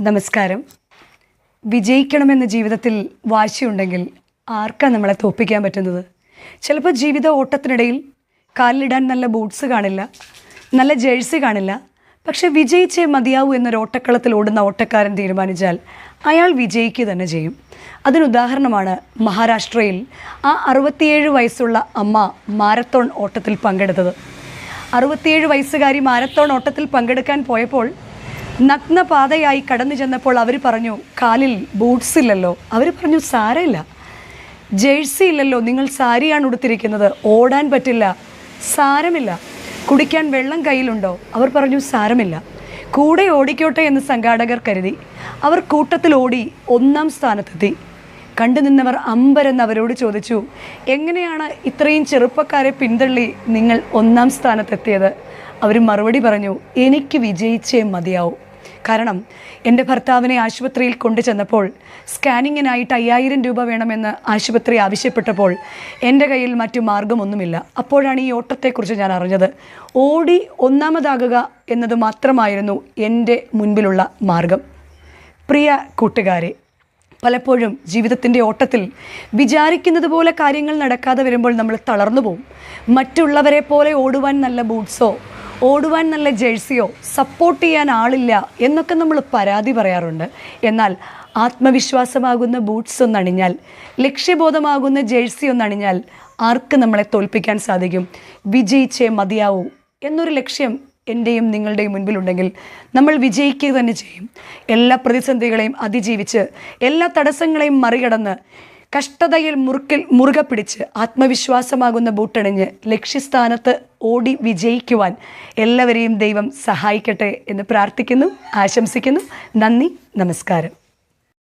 നമസ്കാരം. വിജയിക്കണമെന്ന ജീവിതത്തിൽ വാശിയുണ്ടെങ്കിൽ ആർക്കാണ് നമ്മളെ തോൽപ്പിക്കാൻ പറ്റുന്നത്? ചിലപ്പോൾ ജീവിത ഓട്ടത്തിനിടയിൽ കാലിലിടാൻ നല്ല ബൂട്ട്സ് കാണില്ല, നല്ല ജേഴ്സി കാണില്ല. പക്ഷെ വിജയിച്ചേ മതിയാവൂ എന്നൊരു ഓട്ടക്കളത്തിൽ ഓടുന്ന ഓട്ടക്കാരൻ തീരുമാനിച്ചാൽ അയാൾ വിജയിക്കുക തന്നെ ചെയ്യും. അതിനുദാഹരണമാണ് മഹാരാഷ്ട്രയിൽ ആ 67 വയസ്സുള്ള അമ്മ മാരത്തോൺ ഓട്ടത്തിൽ പങ്കെടുത്തത്. 67 വയസ്സുകാരി മാരത്തോൺ ഓട്ടത്തിൽ പങ്കെടുക്കാൻ പോയപ്പോൾ നഗ്നപാതയായി കടന്നു ചെന്നപ്പോൾ അവർ പറഞ്ഞു, കാലിൽ ബൂട്ട്സ് ഇല്ലല്ലോ. അവർ പറഞ്ഞു, സാരമില്ല, ജേഴ്സി ഇല്ലല്ലോ, നിങ്ങൾ സാരിയാണ് ഉടുത്തിരിക്കുന്നത്, ഓടാൻ പറ്റില്ല, സാരമില്ല. കുടിക്കാൻ വെള്ളം കയ്യിലുണ്ടോ? അവർ പറഞ്ഞു, സാരമില്ല, കൂടെ ഓടിക്കോട്ടെ എന്ന് സംഘാടകർ കരുതി. അവർ കൂട്ടത്തിൽ ഓടി 1-ാം സ്ഥാനത്തെത്തി. കണ്ടു നിന്നവർ അമ്പരെന്ന് അവരോട് ചോദിച്ചു, എങ്ങനെയാണ് ഇത്രയും ചെറുപ്പക്കാരെ പിന്തള്ളി നിങ്ങൾ 1-ാം സ്ഥാനത്തെത്തിയത്? അവർ മറുപടി പറഞ്ഞു, എനിക്ക് വിജയിച്ചേ മതിയാവും. കാരണം എൻ്റെ ഭർത്താവിനെ ആശുപത്രിയിൽ കൊണ്ടു ചെന്നപ്പോൾ സ്കാനിങ്ങിനായിട്ട് 5000 രൂപ വേണമെന്ന് ആശുപത്രി ആവശ്യപ്പെട്ടപ്പോൾ എൻ്റെ കയ്യിൽ മറ്റു മാർഗമൊന്നുമില്ല. അപ്പോഴാണ് ഈ ഓട്ടത്തെക്കുറിച്ച് ഞാൻ അറിഞ്ഞത്. ഓടി 1-ാമതാകുക എന്നത് മാത്രമായിരുന്നു എൻ്റെ മുൻപിലുള്ള മാർഗം. പ്രിയ കൂട്ടുകാരെ, പലപ്പോഴും ജീവിതത്തിൻ്റെ ഓട്ടത്തിൽ വിചാരിക്കുന്നത് പോലെ കാര്യങ്ങൾ നടക്കാതെ വരുമ്പോൾ നമ്മൾ തളർന്നു പോകും. മറ്റുള്ളവരെ പോലെ ഓടുവാൻ നല്ല ബൂട്ട്സോ ഓടുവാൻ നല്ല ജേഴ്സിയോ സപ്പോർട്ട് ചെയ്യാൻ ആളില്ല എന്നൊക്കെ നമ്മൾ പരാതി പറയാറുണ്ട്. എന്നാൽ ആത്മവിശ്വാസമാകുന്ന ബൂട്ട്സ് ഒന്നണിഞ്ഞാൽ, ലക്ഷ്യബോധമാകുന്ന ജേഴ്സി ഒന്നണിഞ്ഞാൽ ആർക്ക് നമ്മളെ തോൽപ്പിക്കാൻ സാധിക്കും? വിജയിച്ചേ മതിയാവൂ എന്നൊരു ലക്ഷ്യം എൻ്റെയും നിങ്ങളുടെയും മുൻപിലുണ്ടെങ്കിൽ നമ്മൾ വിജയിക്കുക തന്നെ ചെയ്യും. എല്ലാ പ്രതിസന്ധികളെയും അതിജീവിച്ച്, എല്ലാ തടസ്സങ്ങളെയും മറികടന്ന്, കഷ്ടതയിൽ മുറുകെ പിടിച്ച്, ആത്മവിശ്വാസമാകുന്ന ബൂട്ടണിഞ്ഞ് ലക്ഷ്യസ്ഥാനത്ത് ഓടി വിജയിക്കുവാൻ എല്ലാവരെയും ദൈവം സഹായിക്കട്ടെ എന്ന് പ്രാർത്ഥിക്കുന്നു, ആശംസിക്കുന്നു. നന്ദി, നമസ്കാരം.